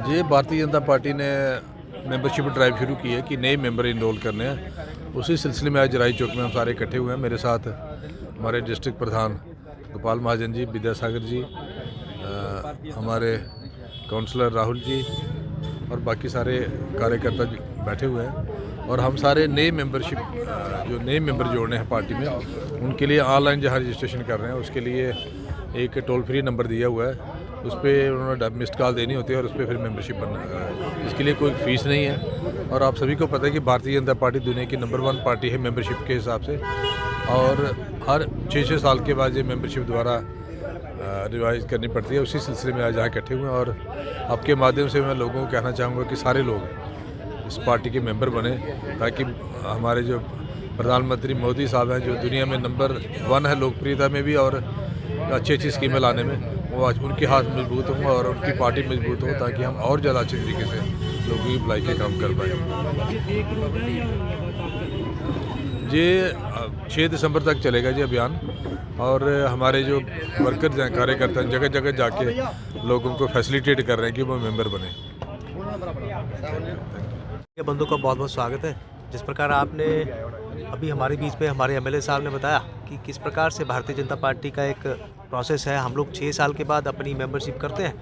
ये भारतीय जनता पार्टी ने membership drive शुरू की है कि नए मेंबर इनरोल करने हैं। उसी सिलसिले में आज राई चौक में हम सारे इकट्ठे हुए हैं। मेरे साथ हमारे डिस्ट्रिक्ट प्रधान गोपाल महाजन जी, विद्यासागर जी, हमारे काउंसलर राहुल जी और बाकी सारे कार्यकर्ता बैठे हुए हैं। और हम सारे नए मेंबरशिप जो नए मेंबर जोड़ने हैं पार्टी में, उनके लिए ऑनलाइन जहाँ रजिस्ट्रेशन कर रहे हैं उसके लिए एक टोल फ्री नंबर दिया हुआ है। उस पर उन्होंने मिस्ड कॉल देनी होती है और उस पर फिर मेंबरशिप बनना। इसके लिए कोई फ़ीस नहीं है। और आप सभी को पता है कि भारतीय जनता पार्टी दुनिया की नंबर 1 पार्टी है मेंबरशिप के हिसाब से। और हर 6-6 साल के बाद ये मेंबरशिप दोबारा रिवाइज करनी पड़ती है। उसी सिलसिले में आज यहाँ इकट्ठे हुए हैं। और आपके माध्यम से मैं लोगों को कहना चाहूँगा कि सारे लोग इस पार्टी के मेंबर बने, ताकि हमारे जो प्रधानमंत्री मोदी साहब हैं, जो दुनिया में नंबर 1 है लोकप्रियता में भी और अच्छी स्कीमें लाने में, वो आज उनके हाथ मजबूत हों और उनकी पार्टी मजबूत हो, ताकि हम और ज़्यादा अच्छे तरीके से लोगों की भलाई के काम कर पाएँ। ये 6 दिसंबर तक चलेगा जी अभियान। और हमारे जो वर्कर्स हैं, कार्यकर्ता हैं, जगह जगह जाके लोगों को फैसिलिटेट कर रहे हैं कि वो मेंबर बने। बंधु का बहुत बहुत स्वागत है। जिस प्रकार आपने अभी हमारे बीच में हमारे एमएलए साहब ने बताया कि किस प्रकार से भारतीय जनता पार्टी का एक प्रोसेस है। हम लोग 6 साल के बाद अपनी मेंबरशिप करते हैं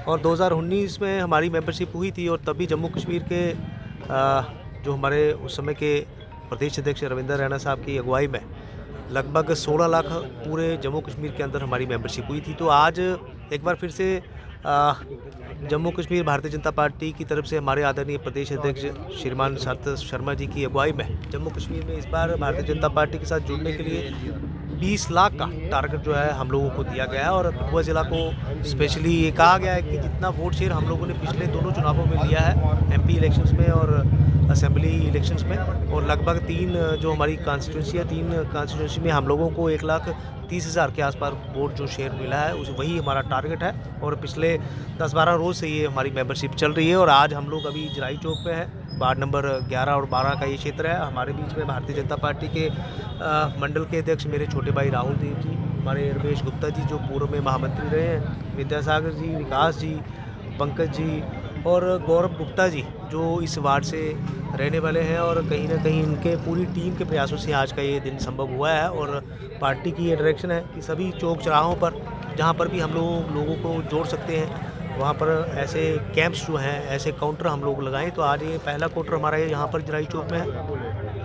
और 2019 में हमारी मेंबरशिप हुई थी। और तभी जम्मू कश्मीर के जो हमारे उस समय के प्रदेश अध्यक्ष रविंदर रैना साहब की अगुवाई में लगभग 16 लाख पूरे जम्मू कश्मीर के अंदर हमारी मेंबरशिप हुई थी। तो आज एक बार फिर से जम्मू कश्मीर भारतीय जनता पार्टी की तरफ से हमारे आदरणीय प्रदेश अध्यक्ष श्रीमान सतत शर्मा जी की अगुवाई में जम्मू कश्मीर में इस बार भारतीय जनता पार्टी के साथ जुड़ने के लिए 20 लाख का टारगेट जो है हम लोगों को दिया गया है। और कठुआ ज़िला को स्पेशली ये कहा गया है कि जितना वोट शेयर हम लोगों ने पिछले दोनों चुनावों में लिया है, एमपी इलेक्शंस में और असेंबली इलेक्शंस में, और लगभग 3 जो हमारी कॉन्स्टिट्यूंसी है, 3 कॉन्स्टिट्यूंसी में हम लोगों को 1,30,000 के आसपास वोट जो शेयर मिला है, उस वही हमारा टारगेट है। और पिछले 10-12 रोज़ से ये हमारी मेंबरशिप चल रही है। और आज हम लोग अभी जराई चौक पे है। वार्ड नंबर 11 और 12 का ये क्षेत्र है। हमारे बीच में भारतीय जनता पार्टी के मंडल के अध्यक्ष मेरे छोटे भाई राहुल देव जी, हमारे रमेश गुप्ता जी जो पूर्व में महामंत्री रहे हैं, विद्यासागर जी, विकास जी, पंकज जी और गौरव गुप्ता जी जो इस वार्ड से रहने वाले हैं। और कहीं ना कहीं इनके पूरी टीम के प्रयासों से आज का ये दिन संभव हुआ है। और पार्टी की ये डायरेक्शन है कि सभी चौक चौराहों पर जहाँ पर भी हम लोगों को जोड़ सकते हैं, वहाँ पर ऐसे कैंप्स जो हैं, ऐसे काउंटर हम लोग लगाएं। तो आज ये पहला काउंटर हमारा यहाँ पर जराई चौक में है।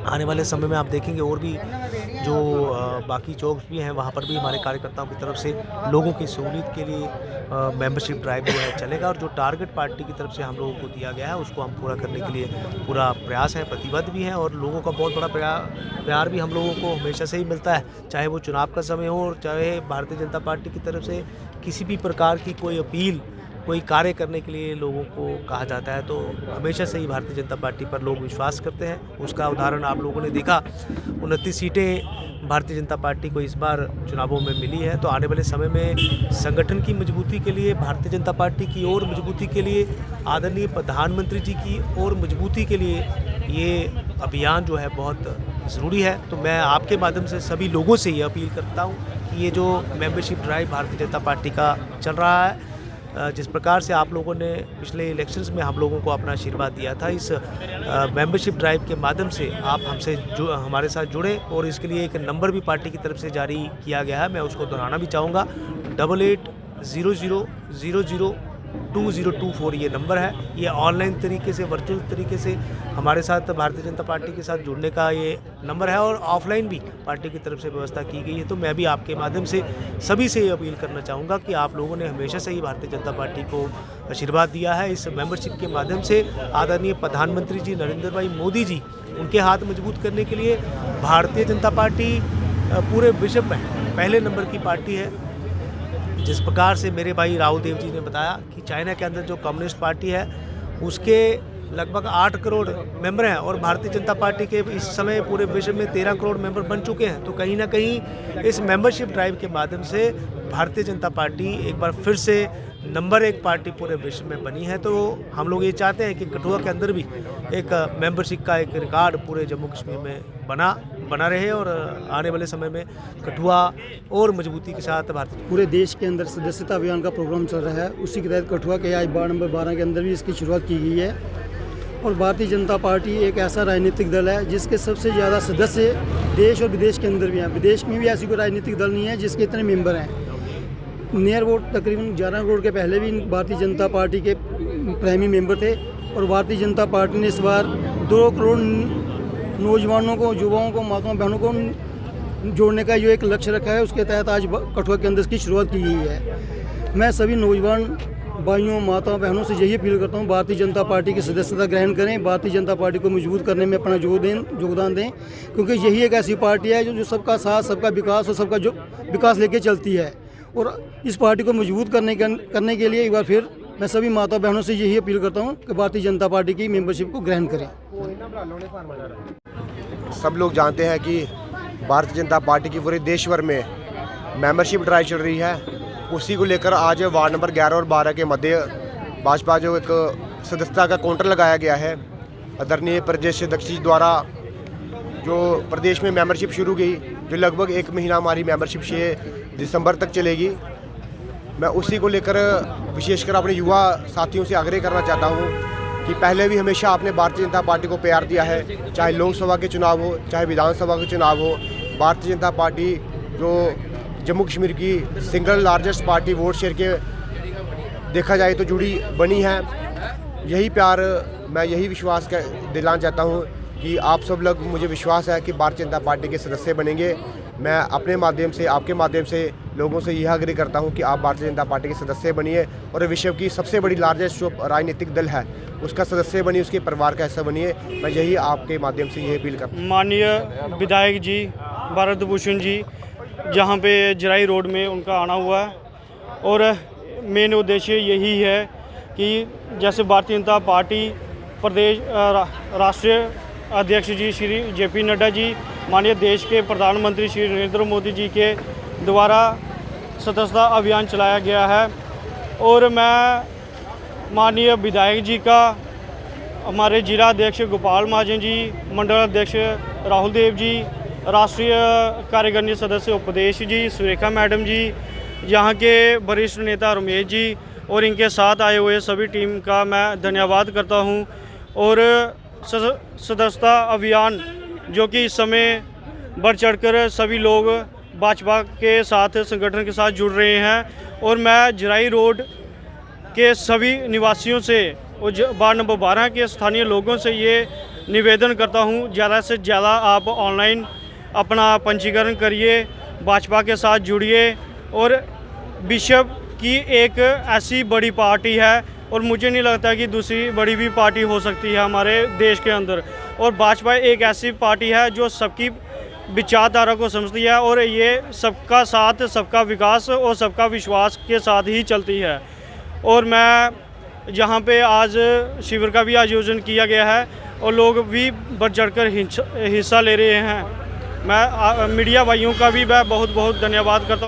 आने वाले समय में आप देखेंगे और भी जो बाकी चौक भी हैं, वहाँ पर भी हमारे कार्यकर्ताओं की तरफ से लोगों की सहूलियत के लिए मेंबरशिप ड्राइव जो है चलेगा। और जो टारगेट पार्टी की तरफ से हम लोगों को दिया गया है, उसको हम पूरा करने के लिए पूरा प्रयास है, प्रतिबद्ध भी हैं। और लोगों का बहुत बड़ा प्यार भी हम लोगों को हमेशा से ही मिलता है, चाहे वो चुनाव का समय हो और चाहे भारतीय जनता पार्टी की तरफ से किसी भी प्रकार की कोई अपील, कोई कार्य करने के लिए लोगों को कहा जाता है। तो हमेशा से ही भारतीय जनता पार्टी पर लोग विश्वास करते हैं। उसका उदाहरण आप लोगों ने देखा, 29 सीटें भारतीय जनता पार्टी को इस बार चुनावों में मिली है। तो आने वाले समय में संगठन की मजबूती के लिए, भारतीय जनता पार्टी की और मजबूती के लिए, आदरणीय प्रधानमंत्री जी की और मजबूती के लिए ये अभियान जो है बहुत ज़रूरी है। तो मैं आपके माध्यम से सभी लोगों से ये अपील करता हूँ कि ये जो membership drive Bharatiya Janata party का चल रहा है, जिस प्रकार से आप लोगों ने पिछले इलेक्शंस में हम लोगों को अपना आशीर्वाद दिया था, इस मेंबरशिप ड्राइव के माध्यम से आप हमसे हमारे साथ जुड़े। और इसके लिए एक नंबर भी पार्टी की तरफ से जारी किया गया है, मैं उसको दोहराना भी चाहूँगा, 880000 2024 ये नंबर है। ये ऑनलाइन तरीके से, वर्चुअल तरीके से हमारे साथ भारतीय जनता पार्टी के साथ जुड़ने का ये नंबर है और ऑफलाइन भी पार्टी की तरफ से व्यवस्था की गई है। तो मैं भी आपके माध्यम से सभी से ये अपील करना चाहूँगा कि आप लोगों ने हमेशा से ही भारतीय जनता पार्टी को आशीर्वाद दिया है। इस मेंबरशिप के माध्यम से आदरणीय प्रधानमंत्री जी नरेंद्र भाई मोदी जी, उनके हाथ मजबूत करने के लिए भारतीय जनता पार्टी पूरे विश्व में पहले नंबर की पार्टी है। जिस प्रकार से मेरे भाई राहुल देव जी ने बताया कि चाइना के अंदर जो कम्युनिस्ट पार्टी है उसके लगभग 8 करोड़ मेंबर हैं और भारतीय जनता पार्टी के इस समय पूरे विश्व में 13 करोड़ मेंबर बन चुके हैं। तो कहीं ना कहीं इस मेंबरशिप ड्राइव के माध्यम से भारतीय जनता पार्टी एक बार फिर से नंबर 1 पार्टी पूरे विश्व में बनी है। तो हम लोग ये चाहते हैं कि कठुआ के अंदर भी एक मेंबरशिप का एक रिकॉर्ड पूरे जम्मू कश्मीर में बना रहे और आने वाले समय में कठुआ और मजबूती के साथ भारतीय पूरे देश के अंदर सदस्यता अभियान का प्रोग्राम चल रहा है। उसी के तहत कठुआ के आज वार्ड नंबर 12 के अंदर भी इसकी शुरुआत की गई है। और भारतीय जनता पार्टी एक ऐसा राजनीतिक दल है जिसके सबसे ज़्यादा सदस्य देश और विदेश के अंदर भी हैं। विदेश में भी ऐसी कोई राजनीतिक दल नहीं है जिसके इतने मेंबर हैं। नियर वोट तकरीबन 11 करोड़ के पहले भी भारतीय जनता पार्टी के प्राइमरी मेंबर थे और भारतीय जनता पार्टी ने इस बार 2 करोड़ नौजवानों को, युवाओं को, माताओं बहनों को जोड़ने का जो एक लक्ष्य रखा है, उसके तहत आज कठुआ के अंदर इसकी शुरुआत की गई है। मैं सभी नौजवान भाइयों, माताओं, बहनों से यही अपील करता हूँ, भारतीय जनता पार्टी की सदस्यता ग्रहण करें, भारतीय जनता पार्टी को मजबूत करने में अपना योगदान दें, क्योंकि यही एक ऐसी पार्टी है जो सबका साथ, सबका विकास और सबका जो विकास लेके चलती है। और इस पार्टी को मजबूत करने के लिए एक बार फिर मैं सभी माता बहनों से यही अपील करता हूँ कि भारतीय जनता पार्टी की मेंबरशिप को ग्रहण करें। सब लोग जानते हैं कि भारतीय जनता पार्टी की पूरे देश भर में मेंबरशिप ड्राइव चल रही है। उसी को लेकर आज वार्ड नंबर 11 और 12 के मध्य भाजपा जो एक सदस्यता का काउंटर लगाया गया है, आदरणीय प्रदेश अध्यक्ष जी द्वारा जो प्रदेश में मेंबरशिप शुरू की, जो लगभग 1 महीना हमारी मेंबरशिप 6 दिसंबर तक चलेगी। मैं उसी को लेकर विशेषकर अपने युवा साथियों से आग्रह करना चाहता हूँ कि पहले भी हमेशा आपने भारतीय जनता पार्टी को प्यार दिया है, चाहे लोकसभा के चुनाव हो, चाहे विधानसभा के चुनाव हो। भारतीय जनता पार्टी जो जम्मू कश्मीर की single largest party vote share के देखा जाए तो जुड़ी बनी है। यही प्यार, मैं यही विश्वास दिलाना चाहता हूँ कि आप सब लोग, मुझे विश्वास है कि भारतीय जनता पार्टी के सदस्य बनेंगे। मैं अपने माध्यम से, आपके माध्यम से लोगों से यह आग्रह करता हूं कि आप भारतीय जनता पार्टी के सदस्य बनिए और विश्व की सबसे बड़ी लार्जेस्ट जो राजनीतिक दल है उसका सदस्य बनिए, उसके परिवार का हिस्सा बनिए। मैं यही आपके माध्यम से यही अपील करता हूँ। माननीय विधायक जी भारत भूषण जी जहाँ पे जराई रोड में उनका आना हुआ है और मेन उद्देश्य यही है कि जैसे भारतीय जनता पार्टी प्रदेश राष्ट्रीय अध्यक्ष जी श्री JP नड्डा जी, माननीय देश के प्रधानमंत्री श्री नरेंद्र मोदी जी के द्वारा सदस्यता अभियान चलाया गया है और मैं माननीय विधायक जी का, हमारे जिला अध्यक्ष गोपाल महाजन जी, मंडल अध्यक्ष राहुल देव जी, राष्ट्रीय कार्यकारिणी सदस्य उपदेश जी सुरेखा मैडम जी, यहाँ के वरिष्ठ नेता रमेश जी और इनके साथ आए हुए सभी टीम का मैं धन्यवाद करता हूँ। और सदस्यता अभियान जो कि इस समय बढ़ चढ़कर सभी लोग भाजपा के साथ, संगठन के साथ जुड़ रहे हैं और मैं जराई रोड के सभी निवासियों से और वार्ड नंबर 12 के स्थानीय लोगों से ये निवेदन करता हूँ, ज़्यादा से ज़्यादा आप ऑनलाइन अपना पंजीकरण करिए, भाजपा के साथ जुड़िए और विश्व की एक ऐसी बड़ी पार्टी है और मुझे नहीं लगता कि दूसरी बड़ी भी पार्टी हो सकती है हमारे देश के अंदर। और भाजपा एक ऐसी पार्टी है जो सबकी विचारधारा को समझती है और ये सबका साथ, सबका विकास और सबका विश्वास के साथ ही चलती है। और मैं जहाँ पे आज शिविर का भी आयोजन किया गया है और लोग भी बढ़ चढ़कर हिस्सा ले रहे हैं, मैं मीडिया भाइयों का भी मैं बहुत बहुत धन्यवाद करता हूँ।